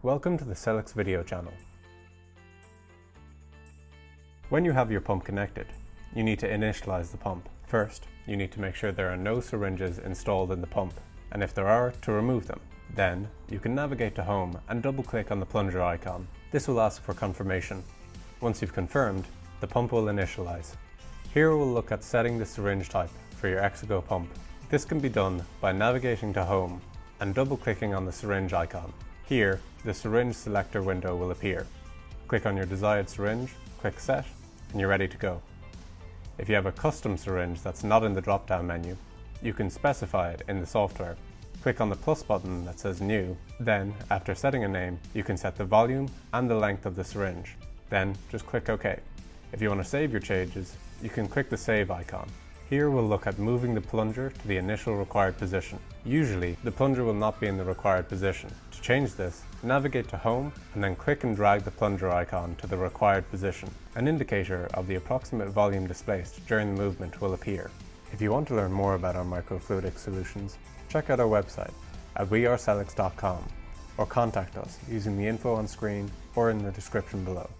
Welcome to the Cellix video channel. When you have your pump connected, you need to initialize the pump. First, you need to make sure there are no syringes installed in the pump, and if there are, to remove them. Then, you can navigate to Home and double-click on the plunger icon. This will ask for confirmation. Once you've confirmed, the pump will initialize. Here we'll look at setting the syringe type for your Exego pump. This can be done by navigating to Home and double-clicking on the syringe icon. Here, the syringe selector window will appear. Click on your desired syringe, click Set, and you're ready to go. If you have a custom syringe that's not in the drop-down menu, you can specify it in the software. Click on the plus button that says New. Then, after setting a name, you can set the volume and the length of the syringe. Then, just click OK. If you want to save your changes, you can click the Save icon. Here we'll look at moving the plunger to the initial required position. Usually, the plunger will not be in the required position. To change this, navigate to Home and then click and drag the plunger icon to the required position. An indicator of the approximate volume displaced during the movement will appear. If you want to learn more about our microfluidic solutions, check out our website at wearecellix.com or contact us using the info on screen or in the description below.